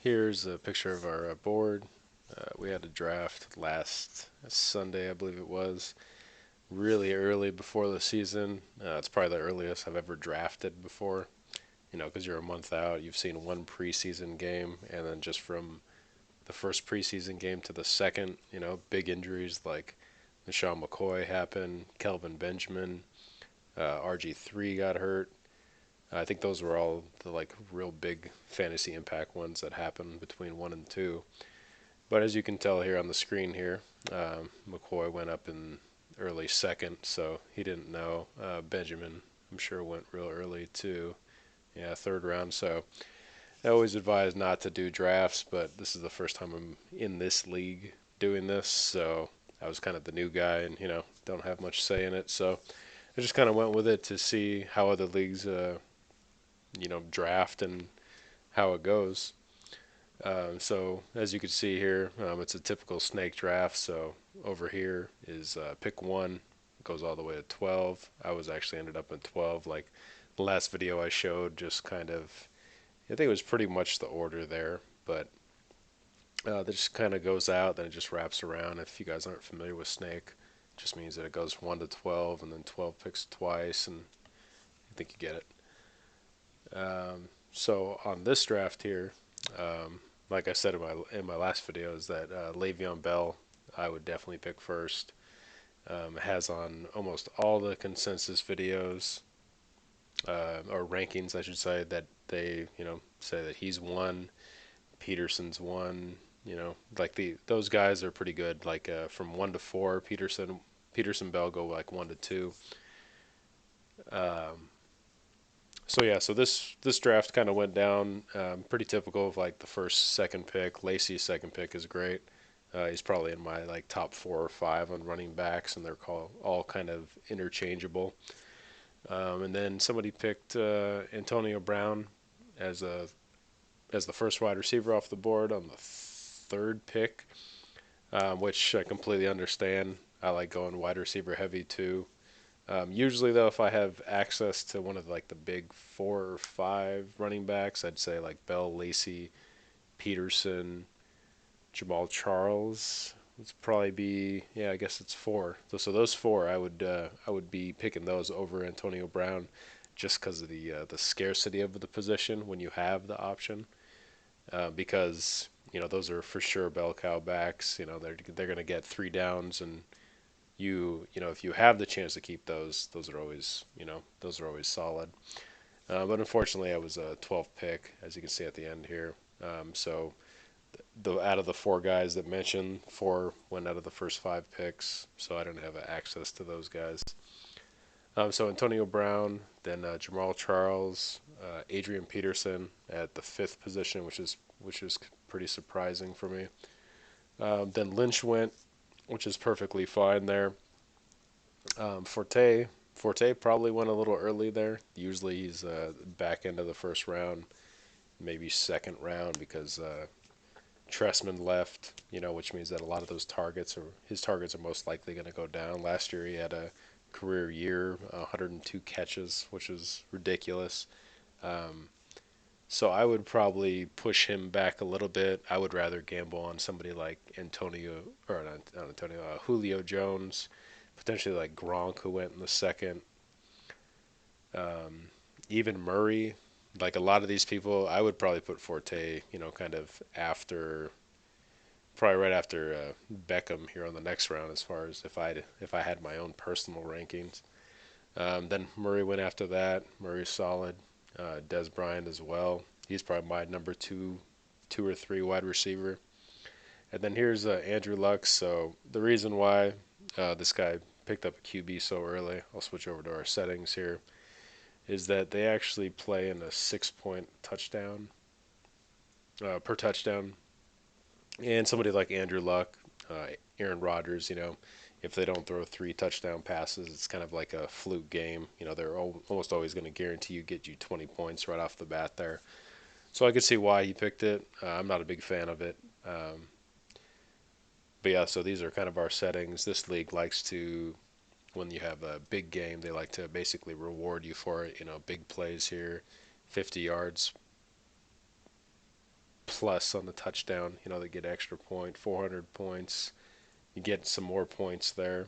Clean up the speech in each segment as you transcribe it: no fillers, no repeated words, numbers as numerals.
Here's a picture of our board. We had a draft last Sunday, I believe it was, really early before the season. It's probably the earliest I've ever drafted before, because you're a month out. You've seen one preseason game, and then just from the first preseason game to the second, big injuries like Michelle McCoy happened, Kelvin Benjamin, RG3 got hurt. I think those were all the like real big fantasy impact ones that happened between one and two. But as you can tell here on the screen here, McCoy went up in early second, so he didn't know. Benjamin, I'm sure, went real early too. Yeah, third round. So I always advise not to do drafts, but this is the first time I'm in this league doing this, so I was kind of the new guy and, don't have much say in it. So I just kind of went with it to see how other leagues, draft and how it goes. So as you can see here, it's a typical snake draft. So over here is pick one, goes all the way to 12. I was actually ended up in 12. Like the last video I showed, just kind of, I think it was pretty much the order there, but that just kind of goes out, then it just wraps around. If you guys aren't familiar with snake, it just means that it goes 1 to 12, and then 12 picks twice, and I think you get it. So on this draft here, like I said in my last video, is that Le'Veon Bell I would definitely pick first. It has on almost all the consensus videos or rankings, I should say, that they say that he's one, Peterson's one. Like those guys are pretty good. Like from 1 to 4, Peterson Bell go like 1 to 2. Um, So yeah, so this draft kind of went down pretty typical of like the first, second pick. Lacey's second pick is great. He's probably in my like top 4 or 5 on running backs, and they're all kind of interchangeable. And then somebody picked Antonio Brown as a as the first wide receiver off the board on the third pick, which I completely understand. I like going wide receiver heavy too. Usually, though, if I have access to one of like the big 4 or 5 running backs, I'd say like Bell, Lacey, Peterson, Jamal Charles. It's probably be yeah, I guess it's 4. So those 4, I would be picking those over Antonio Brown, just because of the scarcity of the position when you have the option. Because those are for sure bell cow backs. They're gonna get 3 downs, and if you have the chance to keep those are always solid. But unfortunately, I was a 12th pick, as you can see at the end here. So the out of the 4 guys that mentioned, 4 went out of the first 5 picks, so I don't have access to those guys. So Antonio Brown, then Jamal Charles, Adrian Peterson at the 5th position, which is pretty surprising for me. Then Lynch went, which is perfectly fine there. Forte probably went a little early there. Usually he's back end of the first round, maybe second round, because Tressman left, which means that a lot of his targets are most likely going to go down. Last year he had a career year, 102 catches, which is ridiculous. Um, so I would probably push him back a little bit. I would rather gamble on somebody like not Antonio, Julio Jones, potentially like Gronk, who went in the second. Um, Even Murray, like a lot of these people, I would probably put Forte, kind of probably right after Beckham here on the next round, as far as if I had my own personal rankings. Then Murray went after that. Murray's solid. Des Bryant as well. He's probably my number 2 or 3 wide receiver. And then here's Andrew Luck. So the reason why this guy picked up a QB so early, I'll switch over to our settings here, is that they actually play in a 6-point touchdown per touchdown. And somebody like Andrew Luck, Aaron Rodgers, if they don't throw 3 touchdown passes, it's kind of like a fluke game. They're almost always going to guarantee get you 20 points right off the bat there. So I could see why he picked it. I'm not a big fan of it. But yeah, so these are kind of our settings. This league likes to, when you have a big game, they like to basically reward you for it. Big plays here, 50 yards plus on the touchdown. They get extra point, 400 points. You get some more points there.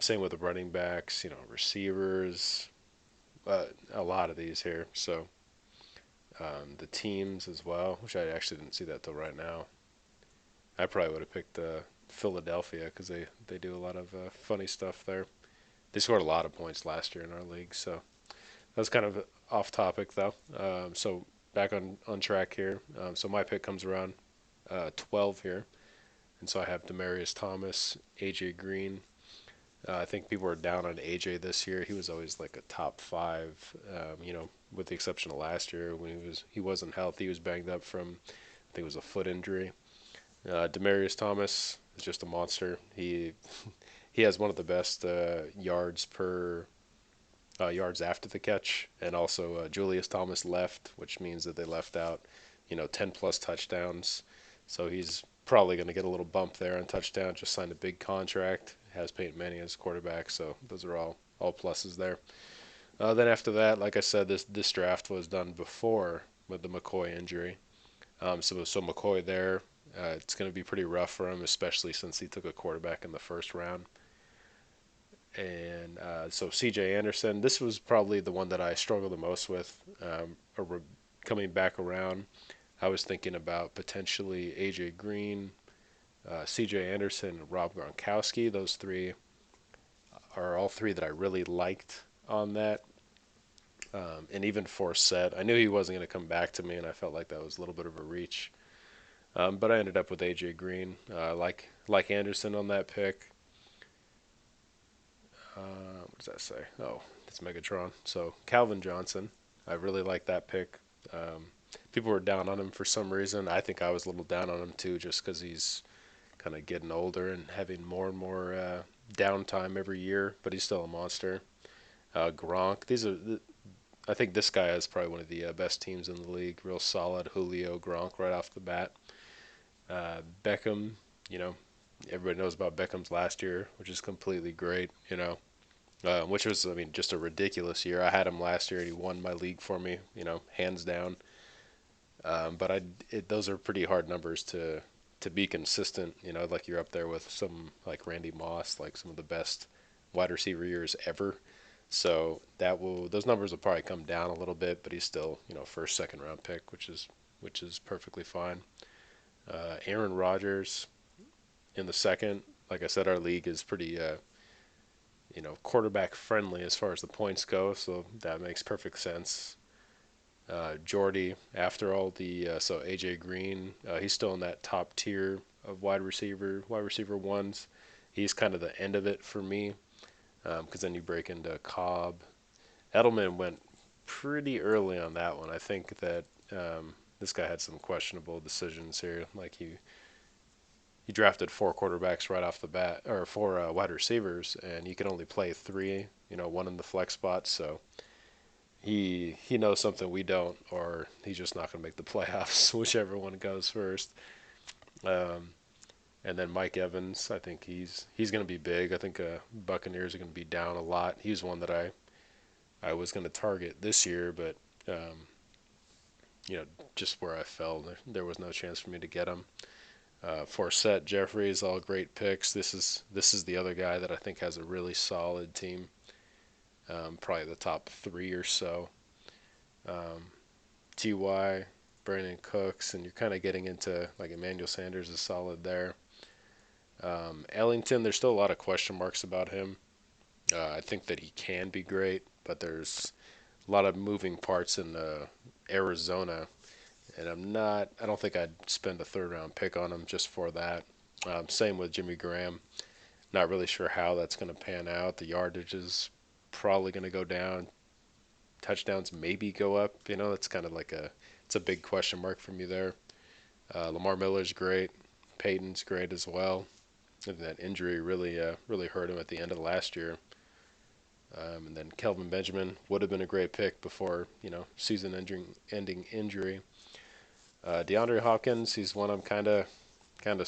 Same with the running backs, receivers, a lot of these here. So the teams as well, which I actually didn't see that till right now. I probably would have picked Philadelphia because they do a lot of funny stuff there. They scored a lot of points last year in our league, so that was kind of off topic though. So back on track here. So my pick comes around 12 here, and so I have Demarius Thomas, AJ Green. I think people were down on AJ this year. He was always like a top five, with the exception of last year when he wasn't healthy. He was banged up from, I think it was a foot injury. Demarius Thomas is just a monster. He has one of the best yards after the catch, and also Julius Thomas left, which means that they left out 10 plus touchdowns. So he's probably going to get a little bump there on touchdown. Just signed a big contract. Has Peyton Manning as quarterback, so those are all pluses there. Then after that, like I said, this draft was done before with the McCoy injury. So McCoy there, it's going to be pretty rough for him, especially since he took a quarterback in the first round. And so C.J. Anderson, this was probably the one that I struggled the most with. Coming back around, I was thinking about potentially A.J. Green, C.J. Anderson, and Rob Gronkowski. Those three are all three that I really liked on that. And even Forsett, I knew he wasn't going to come back to me, and I felt like that was a little bit of a reach. But I ended up with A.J. Green. Like Anderson on that pick. What does that say? Oh, it's Megatron. So Calvin Johnson, I really like that pick. People were down on him for some reason. I think I was a little down on him too, just because he's kind of getting older and having more and more downtime every year. But he's still a monster. Gronk. I think this guy is probably one of the best teams in the league. Real solid. Julio, Gronk right off the bat. Beckham. Everybody knows about Beckham's last year, which is completely great. Which was, I mean, just a ridiculous year. I had him last year, and he won my league for me, hands down. But those are pretty hard numbers to be consistent. Like you're up there with some like Randy Moss, like some of the best wide receiver years ever. So those numbers will probably come down a little bit, but he's still first, second round pick, which is perfectly fine. Aaron Rodgers in the second. Like I said, our league is pretty quarterback friendly as far as the points go, so that makes perfect sense. Jordy, after all so AJ Green, he's still in that top tier of wide receiver ones. He's kind of the end of it for me, because then you break into Cobb. Edelman went pretty early on that one. I think that this guy had some questionable decisions here. Like he drafted 4 quarterbacks right off the bat, or 4 wide receivers, and you can only play 3. One in the flex spot. So he knows something we don't, or he's just not going to make the playoffs, whichever one goes first. And then Mike Evans, I think he's going to be big. I think Buccaneers are going to be down a lot. He's one that I was going to target this year, but just where I fell, there was no chance for me to get him. Forsett, Jeffries, all great picks. This is the other guy that I think has a really solid team. Probably the top 3 or so. Ty, Brandon Cooks, and you're kind of getting into like Emmanuel Sanders is solid there. Ellington, there's still a lot of question marks about him. I think that he can be great, but there's a lot of moving parts in Arizona, and I don't think I'd spend a third round pick on him just for that. Same with Jimmy Graham. Not really sure how that's going to pan out. The yardage is probably going to go down. Touchdowns maybe go up. That's kind of like it's a big question mark for me there. Lamar Miller's great. Peyton's great as well. And that injury really hurt him at the end of last year. And then Kelvin Benjamin would have been a great pick before season-ending injury. DeAndre Hopkins, he's one I'm kind of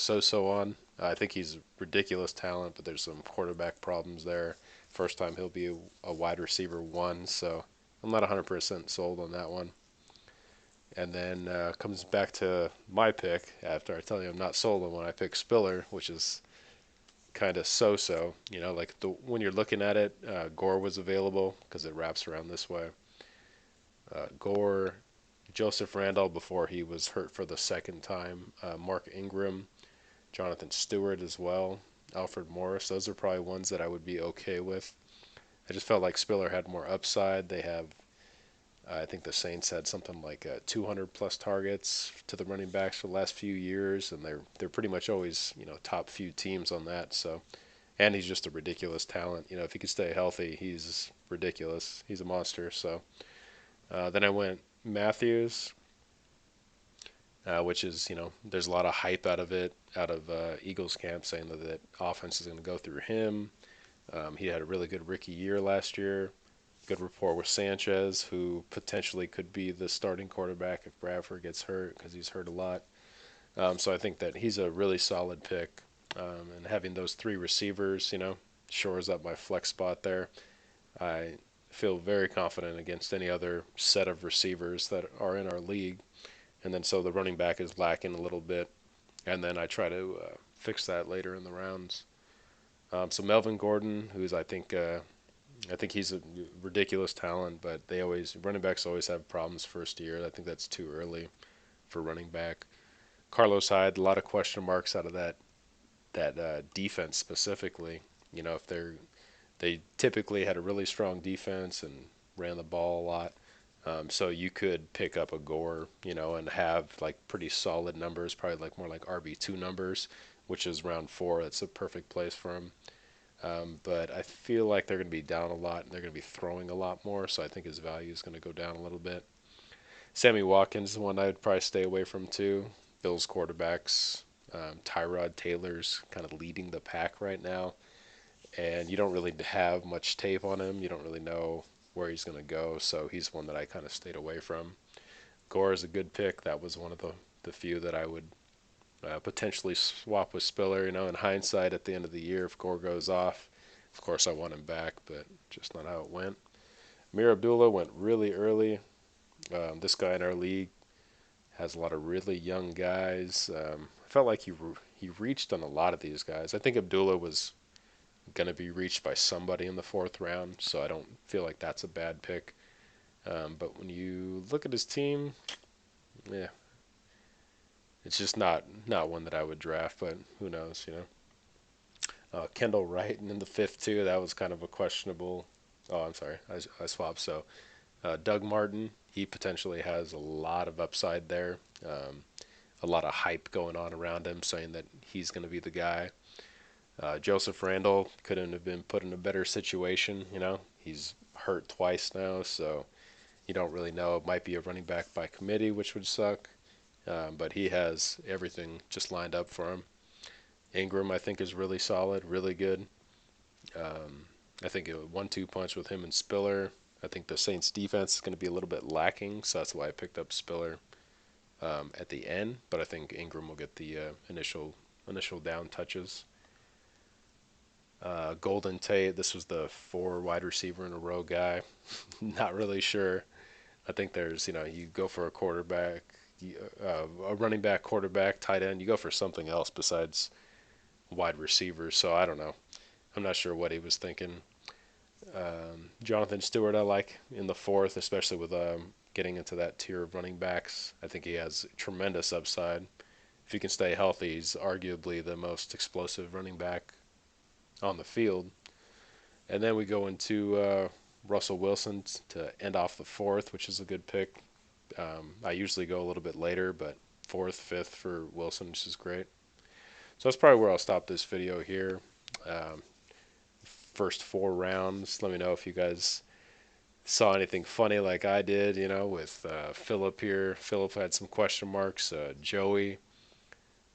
so-so on. I think he's ridiculous talent, but there's some quarterback problems there. First time he'll be a wide receiver 1, so I'm not 100% sold on that one. And then comes back to my pick after I tell you I'm not sold on when I pick Spiller, which is kind of so-so. Like when you're looking at it, Gore was available because it wraps around this way. Gore, Joseph Randall before he was hurt for the second time, Mark Ingram, Jonathan Stewart as well, Alfred Morris. Those are probably ones that I would be okay with. I just felt like Spiller had more upside. They have, I think the Saints had something like 200 plus targets to the running backs for the last few years, and they're pretty much always top few teams on that. So, and he's just a ridiculous talent. If he could stay healthy, he's ridiculous. He's a monster. So then I went Matthews, which is there's a lot of hype out of it, out of Eagles camp saying that offense is going to go through him. He had a really good rookie year last year. Good rapport with Sanchez, who potentially could be the starting quarterback if Bradford gets hurt because he's hurt a lot. So I think that he's a really solid pick. And having those three receivers, shores up my flex spot there. I feel very confident against any other set of receivers that are in our league. And then so the running back is lacking a little bit. And then I try to fix that later in the rounds. So Melvin Gordon, who's I think he's a ridiculous talent, but running backs always have problems first year. I think that's too early for running back. Carlos Hyde, a lot of question marks out of that defense specifically. If they typically had a really strong defense and ran the ball a lot. So you could pick up a Gore, and have like pretty solid numbers, probably like more like RB2 numbers, which is round 4. That's a perfect place for him. But I feel like they're going to be down a lot and they're going to be throwing a lot more, so I think his value is going to go down a little bit. Sammy Watkins is one I would probably stay away from too. Bills quarterbacks, Tyrod Taylor's kind of leading the pack right now, and you don't really have much tape on him. You don't really know where he's going to go, so he's one that I kind of stayed away from. Gore is a good pick. That was one of the few that I would potentially swap with Spiller. In hindsight, at the end of the year, if Gore goes off, of course I want him back, but just not how it went. Amir Abdullah went really early. This guy in our league has a lot of really young guys. I felt like he reached on a lot of these guys. I think Abdullah was going to be reached by somebody in the 4th round, so I don't feel like that's a bad pick. But when you look at his team, yeah, it's just not one that I would draft, but who knows. Kendall Wright in the 5th too. That was kind of a questionable. Oh, I'm sorry, I swapped. So Doug Martin, he potentially has a lot of upside there. A lot of hype going on around him, saying that he's going to be the guy. Joseph Randall couldn't have been put in a better situation. He's hurt twice now, so you don't really know. It might be a running back by committee, which would suck. But he has everything just lined up for him. Ingram, I think, is really solid, really good. I think a 1-2 punch with him and Spiller. I think the Saints' defense is going to be a little bit lacking, so that's why I picked up Spiller at the end. But I think Ingram will get the initial down touches. Golden Tate, this was the 4 wide receiver in a row guy. Not really sure. I think there's, you go for a quarterback, a running back, quarterback, tight end. You go for something else besides wide receivers. So I don't know. I'm not sure what he was thinking. Jonathan Stewart I like in the 4th, especially with getting into that tier of running backs. I think he has tremendous upside. If he can stay healthy, he's arguably the most explosive running back on the field. And then we go into Russell Wilson to end off the 4th, which is a good pick. I usually go a little bit later, but 4th, 5th for Wilson, which is great. So that's probably where I'll stop this video here. First 4 rounds. Let me know if you guys saw anything funny like I did, with Philip here. Philip had some question marks. Joey,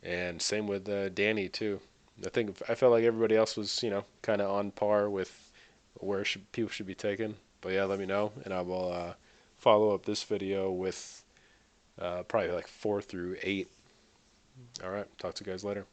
and same with Danny too. I felt like everybody else was, kind of on par with where people should be taken. But yeah, let me know, and I will follow up this video with probably like 4 through 8. All right, talk to you guys later.